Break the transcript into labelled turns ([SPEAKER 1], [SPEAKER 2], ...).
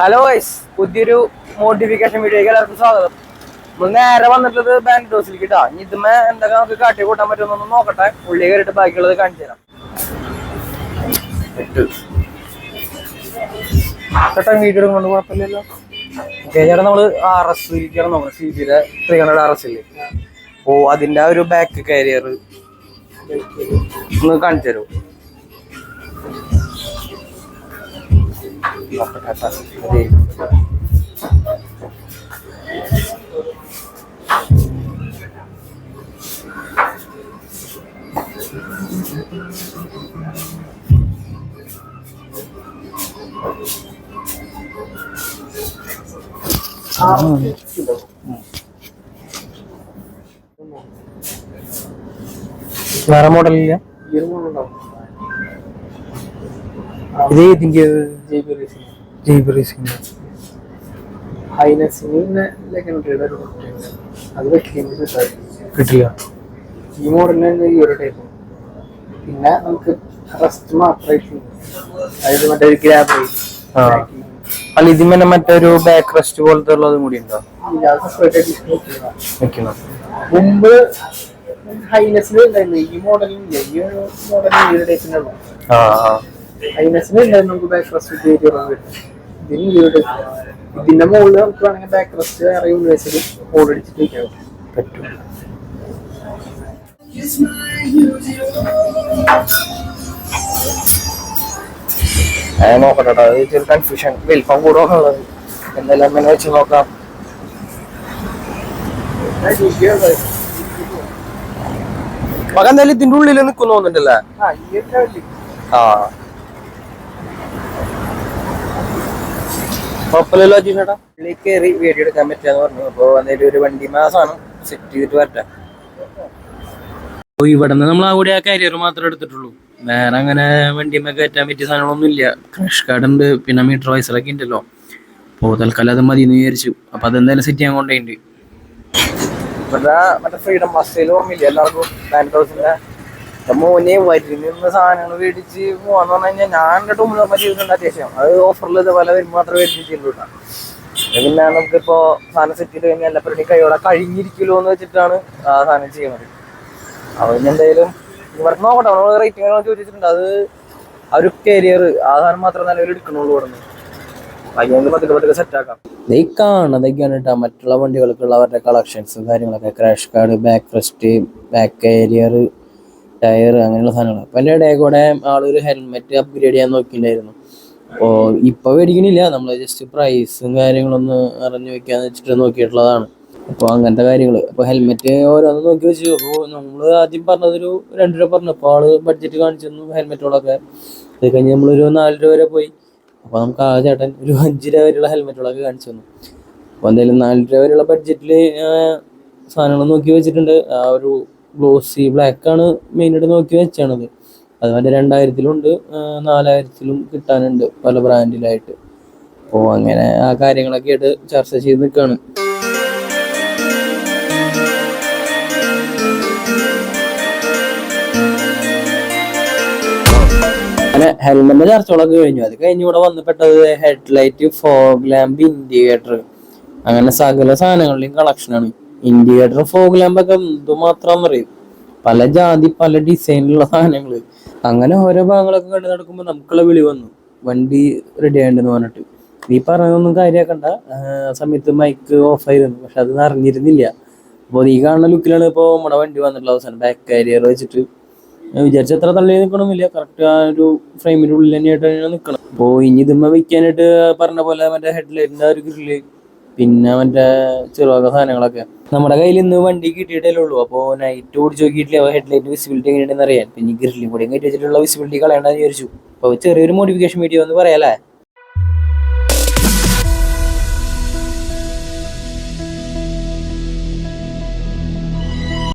[SPEAKER 1] Hello guys, പുതിയൊരു modification വീഡിയോയ്ക്ക് എല്ലാവർക്കും സ്വാഗതം. നമ്മൾ നേരെ വന്നിട്ടുള്ളത് ബാൻഡോസിലേക്ക് ഇട്ടാ. ഇനി ഇതുമേ എന്തൊക്കെ നമുക്ക് കാട്ടി കൂട്ടാൻ പറ്റുമെന്നൊന്ന് നോക്കട്ടെ. ഉള്ളി കയറിയിട്ട് ബാക്കിയുള്ളത് കാണിച്ചു തരാം. ചേട്ടാ വീഡിയോ കൊണ്ട് കുഴപ്പമില്ലല്ലോ. ചേട്ടാ നമ്മള് RS നോക്കണം, CBയുടെ 300 RS ഇല്ലേ. അപ്പോ അതിന്റെ ഒരു ബാക്ക് കാരിയർ ഒന്ന് കാണിച്ചു തരുമോ? വേറെ മോഡലില്ല. ഇത് ഇതിന്റെ കിട്ടില്ല.
[SPEAKER 2] ഈ മോഡലിന് ഈ ഒരു ടൈപ്പ്. പിന്നെ നമുക്ക് റെസ്റ്റ് മാത്രമായിട്ട്, അതായത് മറ്റേ ഗ്രാബ്
[SPEAKER 1] അല്ല, ഇതിന് മറ്റൊരു ബാക്ക് റെസ്റ്റ് പോലത്തെ ഉള്ളതും കൂടി ഉണ്ടോ?
[SPEAKER 2] മുമ്പ് ഹൈനസിന് ഉണ്ടായിരുന്നു, ഈ മോഡലില്ല. ഈ ഒരു മോഡലിന് ഈ ഒരു ടൈപ്പിന്റെ ഉള്ളു. ഹൈനസിന് ഉണ്ടായിരുന്നു നമുക്ക് ബാക്ക് റെസ്റ്റ് ഇതിന് ഈ ഒരു ടൈപ്പ്. ഇതിന്റെ മുകളിൽ നമുക്ക് വേണമെങ്കിൽ ബാക്ക് റെസ്റ്റ് വേറെ യൂണിവേഴ്സിറ്റി ഓർഡർ അടിച്ചിട്ട് വയ്ക്കാൻ പറ്റും.
[SPEAKER 1] നോക്കട്ടെ, ചെറിയ കൺഫ്യൂഷൻ. വലിപ്പം കൂടുന്നുള്ളത് എന്തെല്ലാം വെച്ച് നോക്കാം. മകൻ എന്തായാലും ഇതിന്റെ ഉള്ളിൽ നിൽക്കുന്നു തോന്നുന്നുണ്ടല്ലേ? കുഴപ്പമില്ലല്ലോ ചേട്ടാ. ഉള്ളിൽ കയറി വീഡിയോ എടുക്കാൻ പറ്റാന്ന് പറഞ്ഞു. അപ്പൊ എന്തായാലും ഒരു വണ്ടി മാസമാണ് സെറ്റ് ചെയ്തിട്ട് വരട്ടെ. ഇവിടെ നിന്ന് നമ്മൾ ആ കൂടി ആ കാരിയർ മാത്രമേ എടുത്തിട്ടുള്ളൂ. വേറെ അങ്ങനെ വണ്ടിയുമ്മ കയറ്റാൻ പറ്റിയ സാധനങ്ങളൊന്നും ഇല്ല. ക്രാഷ് കാർഡ് ഉണ്ട്, പിന്നെ മീറ്റർ വൈസറൊക്കെ ഉണ്ടല്ലോ. അപ്പോൾ തൽക്കാലം അത് മതി എന്ന് വിചാരിച്ചു. അപ്പൊ അതെന്തായാലും സെറ്റ് ചെയ്യാൻ കൊണ്ടേണ്ട്. ഇവിടെ മറ്റേ ഫ്രീഡം ബസ്സിൽ ഓർമ്മയില്ല എല്ലാവർക്കും. ബാൻഡോസിന്റെ മോനെ വരി നിന്ന് സാധനങ്ങൾ മേടിച്ച് പോവാന്ന് പറഞ്ഞു കഴിഞ്ഞാൽ ഞാൻ എൻ്റെ ടൂമിൽ ചെയ്തിട്ടുണ്ട് അത്യാവശ്യം. അത് ഓഫറിൽ ഇതേപോലെ വരുമ്പോൾ മാത്രമേ മേടിച്ചിട്ടുള്ളൂ. പിന്നെ നമുക്കിപ്പോ സാധനം സെറ്റ് ചെയ്ത് കഴിഞ്ഞാൽ എല്ലാ പരിപാടി കൈയോടെ കഴിഞ്ഞിരിക്കുമല്ലോ എന്ന് വെച്ചിട്ടാണ് ആ സാധനം ചെയ്യുന്നത്. അപ്പൊ എന്തായാലും ഇവിടെ നോക്കട്ടെ, നമ്മൾ റേറ്റിംഗ് ചോദിച്ചിട്ടുണ്ട്. അത് ആ ഒരു കരിയർ ആ സാധനം മാത്രം നിലവിൽ എടുക്കണുള്ളൂ. ഇവിടെ നിന്ന് അതിന് പതുക്കെ സെറ്റ് ആക്കാം. ഈ കാണുന്നതൊക്കെയാണ് കേട്ടോ മറ്റുള്ള വണ്ടികൾക്കുള്ള അവരുടെ കളക്ഷൻസും കാര്യങ്ങളൊക്കെ. Crash guard, back rest, back carrier, tyre, അങ്ങനെയുള്ള സാധനങ്ങൾ. അപ്പം എൻ്റെ ഇടയിൽ കൂടെ ആളൊരു ഹെൽമെറ്റ് അപ്ഗ്രേഡ് ചെയ്യാൻ നോക്കിയിട്ടുണ്ടായിരുന്നു. അപ്പോൾ ഇപ്പോൾ മേടിക്കണില്ല, നമ്മൾ ജസ്റ്റ് പ്രൈസും കാര്യങ്ങളൊന്ന് അറിഞ്ഞു വെക്കാന്ന് വെച്ചിട്ട് നോക്കിയിട്ടുള്ളതാണ്. അപ്പോൾ അങ്ങനത്തെ കാര്യങ്ങൾ. അപ്പോൾ ഹെൽമെറ്റ് ഓരോന്ന് നോക്കി വെച്ചു. അപ്പോൾ നമ്മൾ ആദ്യം പറഞ്ഞതൊരു 2 രൂപ പറഞ്ഞു. അപ്പോൾ ആള് ബഡ്ജറ്റ് കാണിച്ചു തന്നു ഹെൽമെറ്റുകളൊക്കെ. അത് കഴിഞ്ഞ് നമ്മളൊരു 4 രൂപ വരെ പോയി. അപ്പോൾ നമുക്ക് ആ ചേട്ടൻ ഒരു 5 രൂപ വരെയുള്ള ഹെൽമെറ്റുകളൊക്കെ കാണിച്ചു തന്നു. അപ്പോൾ എന്തായാലും 4 രൂപ വരെയുള്ള ബഡ്ജറ്റിൽ സാധനങ്ങൾ നോക്കി വെച്ചിട്ടുണ്ട്. ആ ഒരു ഗ്ലോസി ബ്ലാക്കാണ് മെയിനായിട്ട് നോക്കി വെച്ചാണത്. അത് മറ്റേ 2000-ലുണ്ട്, 4000-ലും കിട്ടാനുണ്ട് പല ബ്രാൻഡിലായിട്ട്. അപ്പോൾ അങ്ങനെ ആ കാര്യങ്ങളൊക്കെ ആയിട്ട് ചർച്ച ചെയ്ത് നിൽക്കുകയാണ്. അങ്ങനെ ഹെൽമെറ്റിന്റെ ചർച്ചകളൊക്കെ കഴിഞ്ഞു. അത് കഴിഞ്ഞ് ഇവിടെ വന്നപ്പെട്ടത് ഹെഡ്ലൈറ്റ്, ഫോഗ് ലാമ്പ്, ഇൻഡിക്കേറ്റർ, അങ്ങനെ സകല സാധനങ്ങളുടെയും കളക്ഷനാണ്. ഇൻഡിക്കേറ്റർ, ഫോഗ് ലാമ്പൊക്കെ എന്തുമാത്രം അറിയും. പല ജാതി പല ഡിസൈനിലുള്ള സാധനങ്ങള്. അങ്ങനെ ഓരോ ഭാഗങ്ങളൊക്കെ കണ്ടു നടക്കുമ്പോൾ നമുക്കുള്ള വിളി വന്നു, വണ്ടി റെഡി ആയിട്ടുണ്ടെന്ന് പറഞ്ഞിട്ട്. നീ പറഞ്ഞതൊന്നും കാര്യമാക്കണ്ട. സമയത്ത് മൈക്ക് ഓഫായിരുന്നു, പക്ഷെ അത് അറിഞ്ഞിരുന്നില്ല. അപ്പോൾ നീ കാണുന്ന ലുക്കിലാണ് ഇപ്പോൾ നമ്മുടെ വണ്ടി വന്നിട്ടുള്ള അവസാനം. ബാക്ക് കാരിയർ വെച്ചിട്ട് വിചാരിച്ച എത്ര തള്ളി നിൽക്കണമെന്നില്ല. കറക്റ്റ് ആ ഒരു ഫ്രെയിമിന്റെ ഉള്ളിൽ തന്നെയായിട്ട് നിൽക്കണം. അപ്പോൾ ഇനി ഇതുമ്മ വെക്കാനായിട്ട് പറഞ്ഞ പോലെ മറ്റേ ഹെഡ്ലൈറ്റിന്റെ ഒരു ഗ്രില്ല്, പിന്നെ മറ്റേ ചെറുവക സാധനങ്ങളൊക്കെ നമ്മുടെ കയ്യിൽ ഇന്ന് വണ്ടി കിട്ടിയിട്ടേ ഉള്ളൂ. അപ്പോൾ നൈറ്റ് ഓടിച്ച് നോക്കിയിട്ടില്ല ഹെഡ്ലൈറ്റ് വിസിബിലിറ്റി എങ്ങനെയാണെന്ന് അറിയാൻ. പിന്നെ ഗ്രില്ലും കൂടി കയറ്റി വെച്ചിട്ടുള്ള വിസിബിലിറ്റി കളയണ്ടെന്ന് വിചാരിച്ചു. അപ്പോൾ ചെറിയൊരു മോഡിഫിക്കേഷൻ വീഡിയോ എന്ന് പറയാല്ലേ.